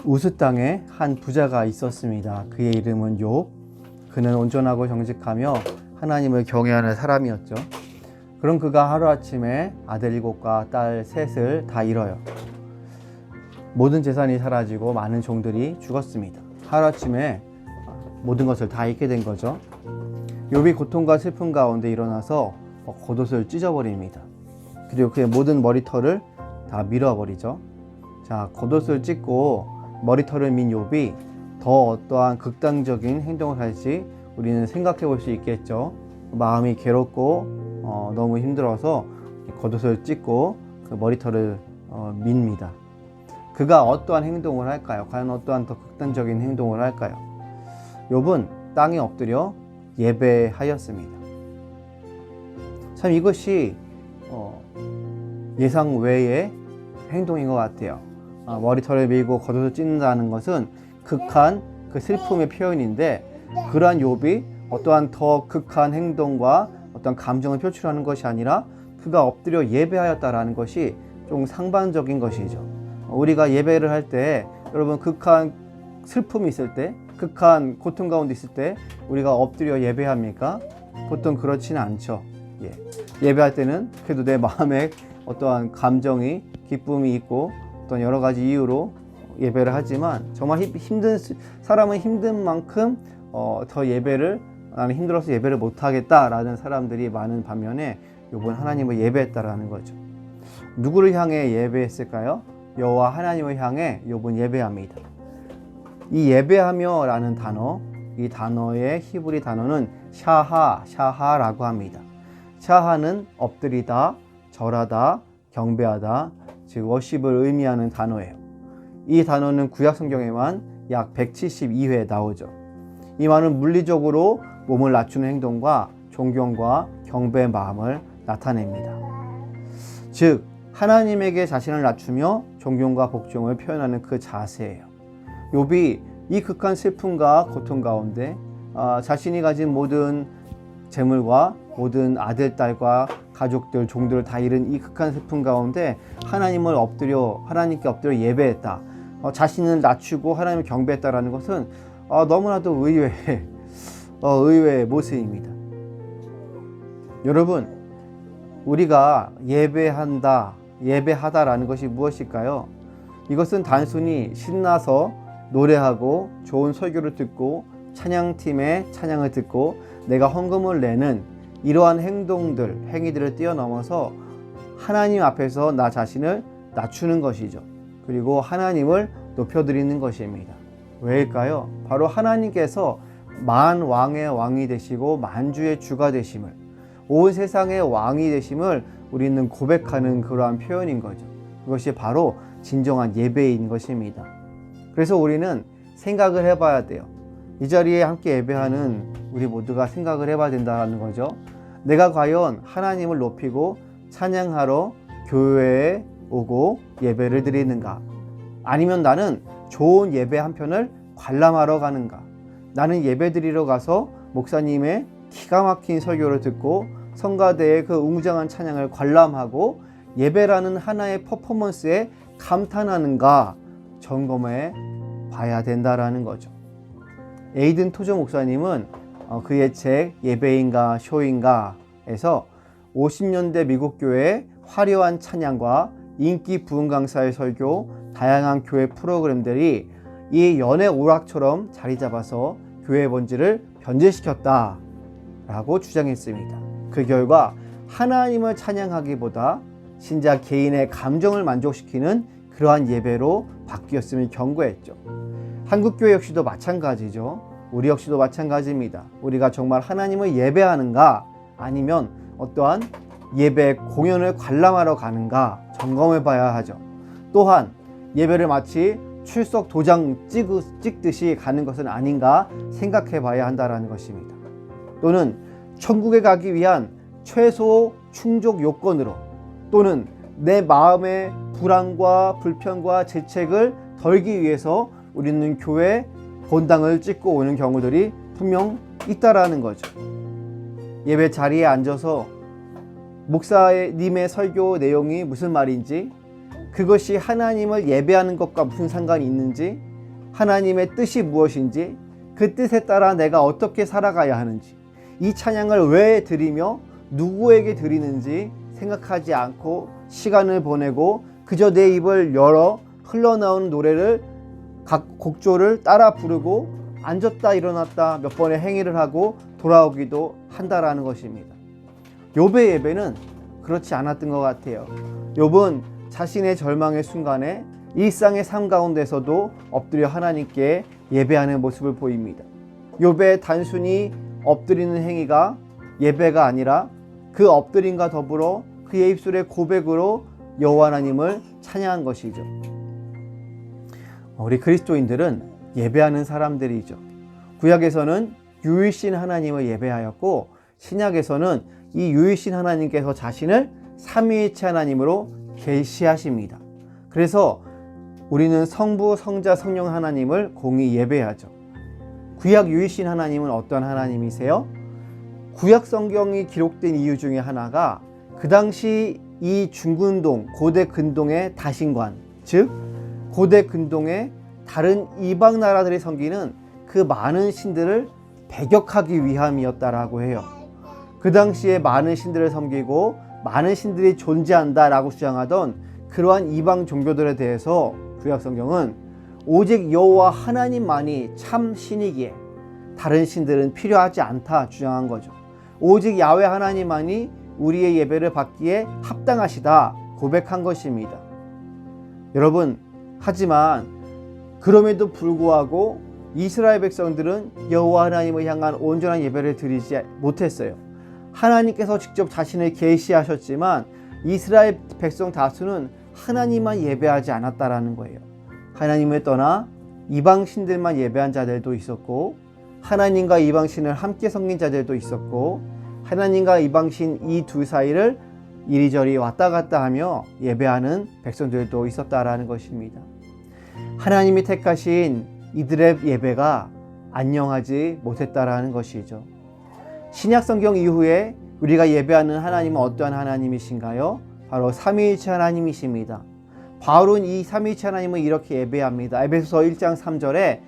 우스 땅에 한 부자가 있었습니다. 그의 이름은 욥. 그는 온전하고 정직하며 하나님을 경외하는 사람이었죠. 그럼 그가 하루아침에 아들 7과 딸 3을 다 잃어요. 모든 재산이 사라지고 많은 종들이 죽었습니다. 하루아침에 모든 것을 다 잃게 된 거죠. 욥이 고통과 슬픔 가운데 일어나서 겉옷을 찢어버립니다. 그리고 그의 모든 머리털을 다 밀어버리죠. 자, 겉옷을 찢고 머리털을 민 욥이 더 어떠한 극단적인 행동을 할지 우리는 생각해 볼 수 있겠죠. 마음이 괴롭고 너무 힘들어서 겉옷을 찢고 그 머리털을 밉니다. 그가 어떠한 행동을 할까요? 과연 어떠한 더 극단적인 행동을 할까요? 욥은 땅에 엎드려 예배하였습니다. 참 이것이 예상 외의 행동인 것 같아요. 머리털을 밀고 겉옷을 찢는다는 것은 극한 그 슬픔의 표현인데, 그러한 욥이 어떠한 더 극한 행동과 어떤 감정을 표출하는 것이 아니라 그가 엎드려 예배하였다라는 것이 좀 상반적인 것이죠. 우리가 예배를 할 때 여러분 극한 슬픔이 있을 때, 극한 고통 가운데 있을 때 우리가 엎드려 예배합니까? 보통 그렇지는 않죠. 예배할 때는 그래도 내 마음에 어떠한 감정이, 기쁨이 있고 어떤 여러 가지 이유로 예배를 하지만, 정말 힘든 사람은 힘든 만큼 더 예배를, 나는 힘들어서 예배를 못하겠다라는 사람들이 많은 반면에 욥은 하나님을 예배했다라는 거죠. 누구를 향해 예배했을까요? 여호와 하나님을 향해 욥은 예배합니다. 이 예배하며 라는 단어, 이 단어의 히브리 단어는 샤하라고 합니다. 샤하는 엎드리다, 절하다, 경배하다, 즉 워십을 의미하는 단어예요. 이 단어는 구약 성경에만 약 172회 나오죠. 이 말은 물리적으로 몸을 낮추는 행동과 존경과 경배의 마음을 나타냅니다. 즉 하나님에게 자신을 낮추며 존경과 복종을 표현하는 그 자세예요. 욥이 이 극한 슬픔과 고통 가운데 자신이 가진 모든 재물과 모든 아들, 딸과 가족들, 종들을 다 잃은 이 극한 슬픔 가운데 하나님께 엎드려 예배했다. 자신을 낮추고 하나님을 경배했다라는 것은 너무나도 의외의 모습입니다. 여러분, 우리가 예배하다라는 것이 무엇일까요? 이것은 단순히 신나서 노래하고 좋은 설교를 듣고 찬양팀의 찬양을 듣고 내가 헌금을 내는 이러한 행위들을 뛰어넘어서 하나님 앞에서 나 자신을 낮추는 것이죠. 그리고 하나님을 높여드리는 것입니다. 왜일까요? 바로 하나님께서 만왕의 왕이 되시고 만주의 주가 되심을, 온 세상의 왕이 되심을 우리는 고백하는 그러한 표현인 거죠. 그것이 바로 진정한 예배인 것입니다. 그래서 우리는 생각을 해봐야 돼요. 이 자리에 함께 예배하는 우리 모두가 생각을 해봐야 된다는 거죠. 내가 과연 하나님을 높이고 찬양하러 교회에 오고 예배를 드리는가? 아니면 나는 좋은 예배 한 편을 관람하러 가는가? 나는 예배 드리러 가서 목사님의 기가 막힌 설교를 듣고 성가대의 그 웅장한 찬양을 관람하고 예배라는 하나의 퍼포먼스에 감탄하는가 점검해 봐야 된다라는 거죠. 에이든 토저 목사님은 그의 책 예배인가 쇼인가에서 50년대 미국 교회의 화려한 찬양과 인기 부흥 강사의 설교, 다양한 교회 프로그램들이 이 연애 오락처럼 자리 잡아서 교회의 본질을 변질시켰다 라고 주장했습니다. 그 결과 하나님을 찬양하기보다 신자 개인의 감정을 만족시키는 그러한 예배로 바뀌었음을 경고했죠. 한국교회 역시도 마찬가지죠. 우리 역시도 마찬가지입니다. 우리가 정말 하나님을 예배하는가, 아니면 어떠한 예배 공연을 관람하러 가는가 점검해 봐야 하죠. 또한 예배를 마치 출석 도장 찍듯이 가는 것은 아닌가 생각해 봐야 한다는 것입니다. 또는 천국에 가기 위한 최소 충족 요건으로, 또는 내 마음의 불안과 불편과 죄책을 덜기 위해서 우리는 교회 본당을 찍고 오는 경우들이 분명 있다라는 거죠. 예배 자리에 앉아서 목사님의 설교 내용이 무슨 말인지, 그것이 하나님을 예배하는 것과 무슨 상관이 있는지, 하나님의 뜻이 무엇인지, 그 뜻에 따라 내가 어떻게 살아가야 하는지, 이 찬양을 왜 드리며 누구에게 드리는지 생각하지 않고 시간을 보내고 그저 내 입을 열어 흘러나오는 노래를 각 곡조를 따라 부르고 앉았다 일어났다 몇 번의 행위를 하고 돌아오기도 한다라는 것입니다. 욥의 예배는 그렇지 않았던 것 같아요. 욥은 자신의 절망의 순간에 일상의 삶 가운데서도 엎드려 하나님께 예배하는 모습을 보입니다. 욥의 단순히 엎드리는 행위가 예배가 아니라 그 엎드림과 더불어 그의 입술의 고백으로 여호와 하나님을 찬양한 것이죠. 우리 그리스도인들은 예배하는 사람들이죠. 구약에서는 유일신 하나님을 예배하였고 신약에서는 이 유일신 하나님께서 자신을 삼위일체 하나님으로 계시하십니다. 그래서 우리는 성부, 성자, 성령 하나님을 공히 예배하죠. 구약 유일신 하나님은 어떤 하나님이세요? 구약 성경이 기록된 이유 중에 하나가 그 당시 이 중근동, 고대 근동의 다신관, 즉 고대 근동의 다른 이방 나라들이 섬기는 그 많은 신들을 배격하기 위함이었다라고 해요. 그 당시에 많은 신들을 섬기고 많은 신들이 존재한다라고 주장하던 그러한 이방 종교들에 대해서 구약 성경은 오직 여호와 하나님만이 참 신이기에 다른 신들은 필요하지 않다 주장한 거죠. 오직 야훼 하나님만이 우리의 예배를 받기에 합당하시다 고백한 것입니다. 여러분, 하지만 그럼에도 불구하고 이스라엘 백성들은 여호와 하나님을 향한 온전한 예배를 드리지 못했어요. 하나님께서 직접 자신을 계시하셨지만 이스라엘 백성 다수는 하나님만 예배하지 않았다라는 거예요. 하나님을 떠나 이방 신들만 예배한 자들도 있었고, 하나님과 이방 신을 함께 섬긴 자들도 있었고, 하나님과 이방 신 이 두 사이를 이리저리 왔다 갔다 하며 예배하는 백성들도 있었다라는 것입니다. 하나님이 택하신 이들의 예배가 안녕하지 못했다라는 것이죠. 신약 성경 이후에 우리가 예배하는 하나님은 어떠한 하나님이신가요? 바로 삼위일체 하나님이십니다. 바울은 이 삼위일체 하나님을 이렇게 예배합니다. 에베소서 1장 3절에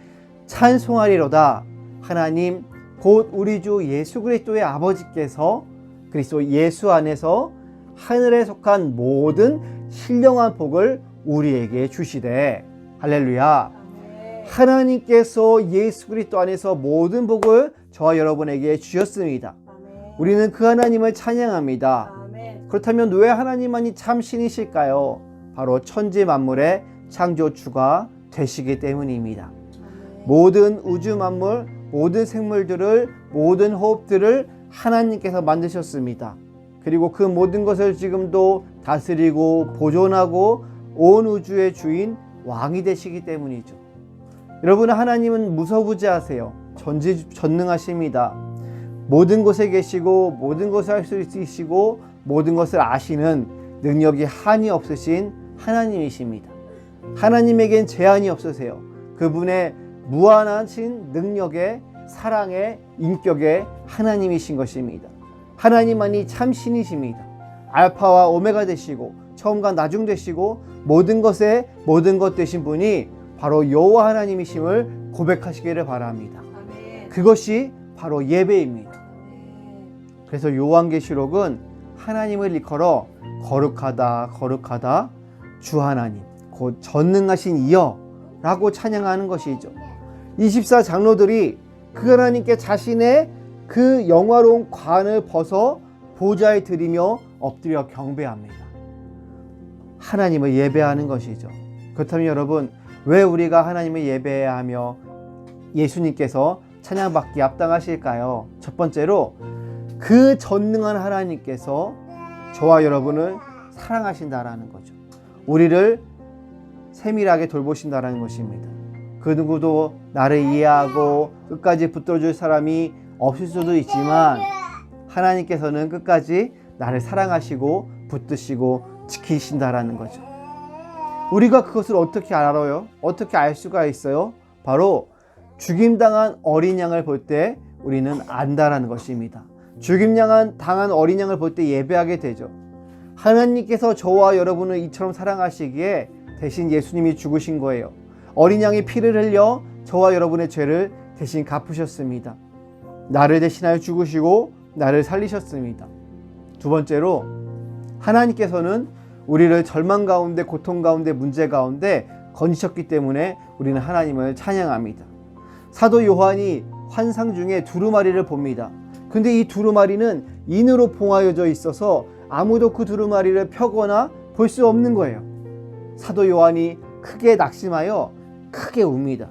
찬송하리로다 하나님 곧 우리 주 예수 그리스도의 아버지께서 그리스도 예수 안에서 하늘에 속한 모든 신령한 복을 우리에게 주시되 할렐루야. 하나님께서 예수 그리스도 안에서 모든 복을 저와 여러분에게 주셨습니다. 우리는 그 하나님을 찬양합니다. 그렇다면 왜 하나님만이 참 신이실까요? 바로 천지 만물의 창조주가 되시기 때문입니다. 모든 우주 만물, 모든 생물들을, 모든 호흡들을 하나님께서 만드셨습니다. 그리고 그 모든 것을 지금도 다스리고 보존하고 온 우주의 주인 왕이 되시기 때문이죠. 여러분, 하나님은 무서부지하세요. 전능하십니다. 모든 곳에 계시고 모든 것을 할 수 있으시고 모든 것을 아시는 능력이 한이 없으신 하나님이십니다. 하나님에겐 제한이 없으세요. 그분의 무한하신 능력의 사랑의 인격의 하나님이신 것입니다. 하나님만이 참 신이십니다. 알파와 오메가 되시고 처음과 나중 되시고 모든 것의 모든 것 되신 분이 바로 여호와 하나님이심을 고백하시기를 바랍니다. 그것이 바로 예배입니다. 그래서 요한계시록은 하나님을 일컬어 거룩하다 거룩하다 주 하나님 곧 전능하신 이여 라고 찬양하는 것이죠. 24장로들이 그 하나님께 자신의 그 영화로운 관을 벗어 보좌에 드리며 엎드려 경배합니다. 하나님을 예배하는 것이죠. 그렇다면 여러분, 왜 우리가 하나님을 예배해야 하며 예수님께서 찬양받기 합당하실까요? 첫 번째로 그 전능한 하나님께서 저와 여러분을 사랑하신다라는 거죠. 우리를 세밀하게 돌보신다라는 것입니다. 그 누구도 나를 이해하고 끝까지 붙들어줄 사람이 없을 수도 있지만 하나님께서는 끝까지 나를 사랑하시고 붙드시고 지키신다라는 거죠. 우리가 그것을 어떻게 알아요? 어떻게 알 수가 있어요? 바로 죽임당한 어린 양을 볼 때 우리는 안다라는 것입니다. 죽임당한 어린 양을 볼 때 예배하게 되죠. 하나님께서 저와 여러분을 이처럼 사랑하시기에 대신 예수님이 죽으신 거예요. 어린 양이 피를 흘려 저와 여러분의 죄를 대신 갚으셨습니다. 나를 대신하여 죽으시고 나를 살리셨습니다. 두 번째로 하나님께서는 우리를 절망 가운데, 고통 가운데, 문제 가운데 건지셨기 때문에 우리는 하나님을 찬양합니다. 사도 요한이 환상 중에 두루마리를 봅니다. 근데 이 두루마리는 인으로 봉하여져 있어서 아무도 그 두루마리를 펴거나 볼 수 없는 거예요. 사도 요한이 크게 낙심하여 크게 웁니다.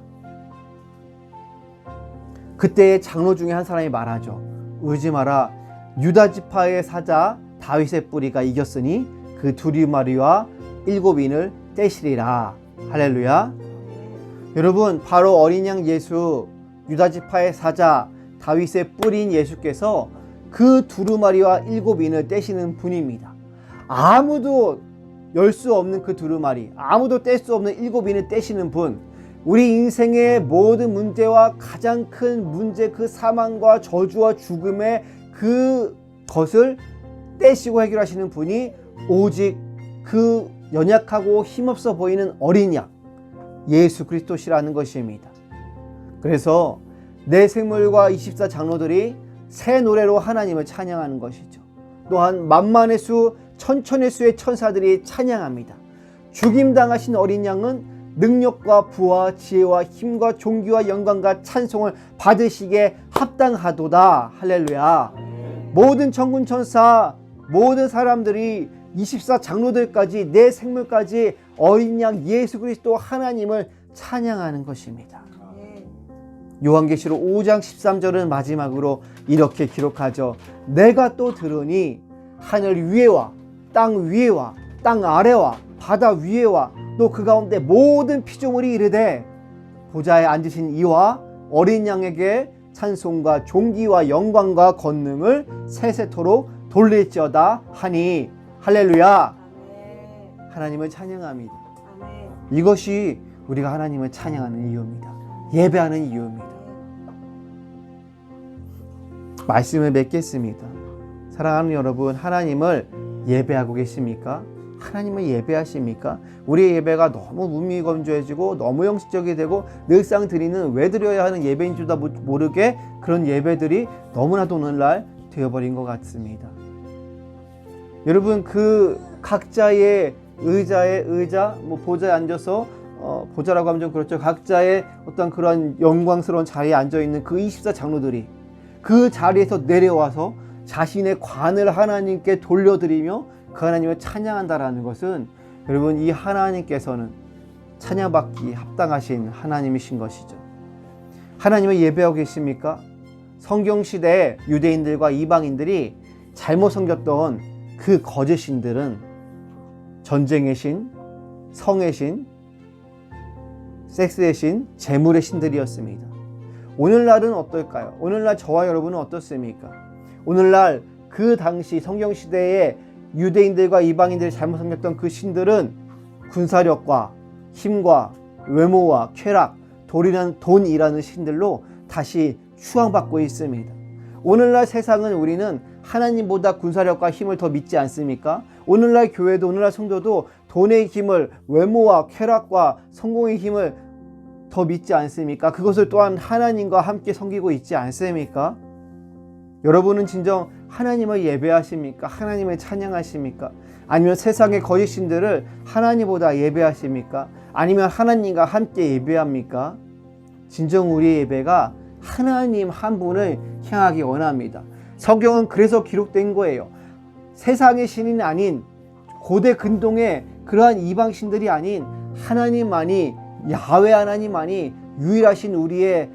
그때 장로 중에 한 사람이 말하죠. 울지 마라. 유다 지파의 사자 다윗의 뿌리가 이겼으니 그 두루마리와 7인을 떼시리라. 할렐루야. 여러분, 바로 어린 양 예수, 유다 지파의 사자 다윗의 뿌리인 예수께서 그 두루마리와 7인을 떼시는 분입니다. 아무도 열 수 없는 그 두루마리, 아무도 뗄 수 없는 7인을 떼시는 분, 우리 인생의 모든 문제와 가장 큰 문제, 그 사망과 저주와 죽음의 그것을 떼시고 해결하시는 분이 오직 그 연약하고 힘없어 보이는 어린 양 예수 그리스도시라는 것입니다. 그래서 내 생물과 24 장로들이 새 노래로 하나님을 찬양하는 것이죠. 또한 만만의 수, 천천의 수의 천사들이 찬양합니다. 죽임당하신 어린 양은 능력과 부와 지혜와 힘과 존귀와 영광과 찬송을 받으시기에 합당하도다. 할렐루야. 모든 천군 천사, 모든 사람들이 24 장로들까지, 내 생물까지 어린 양 예수 그리스도 하나님을 찬양하는 것입니다. 요한계시록 5장 13절은 마지막으로 이렇게 기록하죠. 내가 또 들으니 하늘 위에와 땅 위에와 땅 아래와 바다 위에와 또 그 가운데 모든 피조물이 이르되 보좌에 앉으신 이와 어린 양에게 찬송과 존귀와 영광과 권능을 세세토록 돌릴지어다 하니. 할렐루야. 하나님을 찬양합니다. 이것이 우리가 하나님을 찬양하는 이유입니다. 예배하는 이유입니다. 말씀을 맺겠습니다. 사랑하는 여러분, 하나님을 예배하고 계십니까? 하나님을 예배하십니까? 우리의 예배가 너무 무미건조해지고 너무 형식적이 되고 늘상 드리는 왜 드려야 하는 예배인 줄도 모르게 그런 예배들이 너무나도 오늘날 되어버린 것 같습니다. 여러분, 그 각자의 의자, 보좌에 앉아서 보좌라고 하면 좀 그렇죠. 각자의 어떤 그런 영광스러운 자리에 앉아있는 그 24 장로들이 그 자리에서 내려와서 자신의 관을 하나님께 돌려드리며 그 하나님을 찬양한다라는 것은 여러분, 이 하나님께서는 찬양받기 합당하신 하나님이신 것이죠. 하나님을 예배하고 계십니까? 성경시대에 유대인들과 이방인들이 잘못 섬겼던 그 거짓 신들은 전쟁의 신, 성의 신, 섹스의 신, 재물의 신들이었습니다. 오늘날은 어떨까요? 오늘날 저와 여러분은 어떻습니까? 오늘날 그 당시 성경시대에 유대인들과 이방인들이 잘못 섬겼던 그 신들은 군사력과 힘과 외모와 쾌락, 돈이라는 신들로 다시 추앙받고 있습니다. 오늘날 세상은 우리는 하나님보다 군사력과 힘을 더 믿지 않습니까? 오늘날 교회도, 오늘날 성도도 돈의 힘을, 외모와 쾌락과 성공의 힘을 더 믿지 않습니까? 그것을 또한 하나님과 함께 섬기고 있지 않습니까? 여러분은 진정 하나님을 예배하십니까? 하나님을 찬양하십니까? 아니면 세상의 거짓 신들을 하나님보다 예배하십니까? 아니면 하나님과 함께 예배합니까? 진정 우리의 예배가 하나님 한 분을 향하기 원합니다. 성경은 그래서 기록된 거예요. 세상의 신이 아닌 고대 근동의 그러한 이방신들이 아닌 하나님만이, 야훼 하나님만이 유일하신 우리의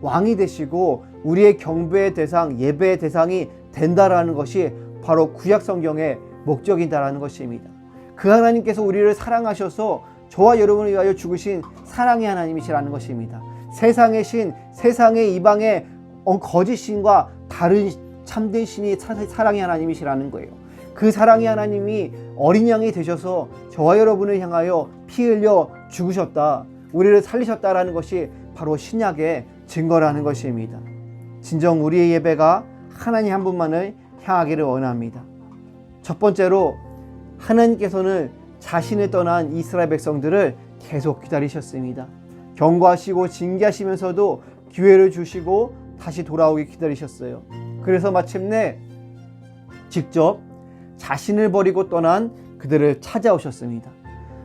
왕이 되시고 우리의 경배의 대상, 예배의 대상이 된다라는 것이 바로 구약 성경의 목적이다라는 것입니다. 그 하나님께서 우리를 사랑하셔서 저와 여러분을 위하여 죽으신 사랑의 하나님이시라는 것입니다. 세상의 신, 세상의 이방의 거짓 신과 다른 참된 신이 사랑의 하나님이시라는 거예요. 그 사랑의 하나님이 어린 양이 되셔서 저와 여러분을 향하여 피 흘려 죽으셨다, 우리를 살리셨다라는 것이 바로 신약의 증거라는 것입니다. 진정 우리의 예배가 하나님 한 분만을 향하기를 원합니다. 첫 번째로 하나님께서는 자신을 떠난 이스라엘 백성들을 계속 기다리셨습니다. 경고하시고 징계하시면서도 기회를 주시고 다시 돌아오기 기다리셨어요. 그래서 마침내 직접 자신을 버리고 떠난 그들을 찾아오셨습니다.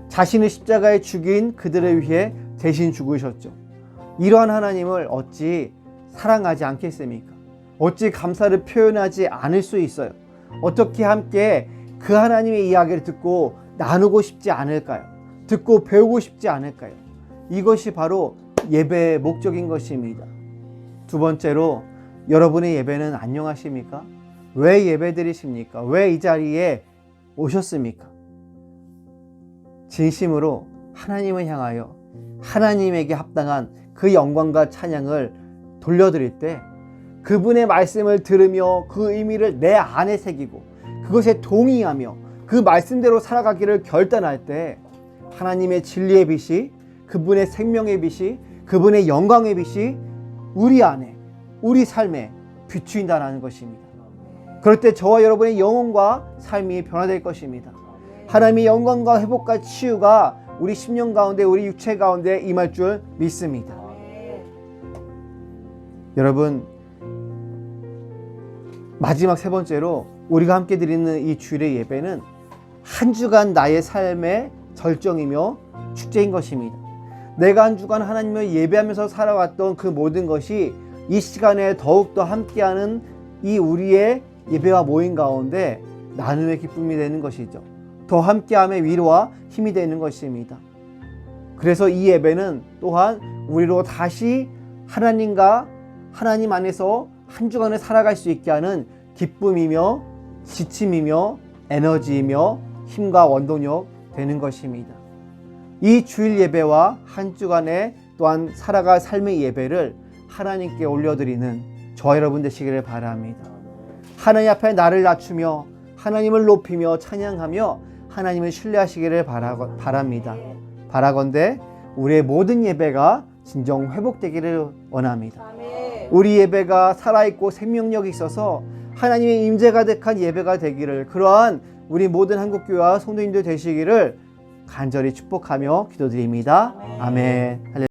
자신을 십자가에 죽인 그들을 위해 대신 죽으셨죠. 이러한 하나님을 어찌 사랑하지 않겠습니까? 어찌 감사를 표현하지 않을 수 있어요? 어떻게 함께 그 하나님의 이야기를 듣고 나누고 싶지 않을까요? 듣고 배우고 싶지 않을까요? 이것이 바로 예배의 목적인 것입니다. 두 번째로, 여러분의 예배는 안녕하십니까? 왜 예배 드리십니까? 왜 이 자리에 오셨습니까? 진심으로 하나님을 향하여 하나님에게 합당한 그 영광과 찬양을 돌려드릴 때 그분의 말씀을 들으며 그 의미를 내 안에 새기고 그것에 동의하며 그 말씀대로 살아가기를 결단할 때 하나님의 진리의 빛이, 그분의 생명의 빛이, 그분의 영광의 빛이 우리 안에, 우리 삶에 비추인다는 것입니다. 그럴 때 저와 여러분의 영혼과 삶이 변화될 것입니다. 하나님의 영광과 회복과 치유가 우리 심령 가운데, 우리 육체 가운데 임할 줄 믿습니다. 여러분, 마지막 세 번째로 우리가 함께 드리는 이 주일의 예배는 한 주간 나의 삶의 절정이며 축제인 것입니다. 내가 한 주간 하나님을 예배하면서 살아왔던 그 모든 것이 이 시간에 더욱더 함께하는 이 우리의 예배와 모임 가운데 나눔의 기쁨이 되는 것이죠. 더 함께함의 위로와 힘이 되는 것입니다. 그래서 이 예배는 또한 우리로 다시 하나님과 하나님 안에서 한 주간을 살아갈 수 있게 하는 기쁨이며 지침이며 에너지이며 힘과 원동력 되는 것입니다. 이 주일 예배와 한 주간의 또한 살아갈 삶의 예배를 하나님께 올려드리는 저와 여러분 되시기를 바랍니다. 하나님 앞에 나를 낮추며 하나님을 높이며 찬양하며 하나님을 신뢰하시기를 바랍니다. 바라건대 우리의 모든 예배가 진정 회복되기를 원합니다. 우리 예배가 살아있고 생명력이 있어서 하나님의 임재 가득한 예배가 되기를, 그러한 우리 모든 한국교회와 성도님들 되시기를 간절히 축복하며 기도드립니다. 아멘.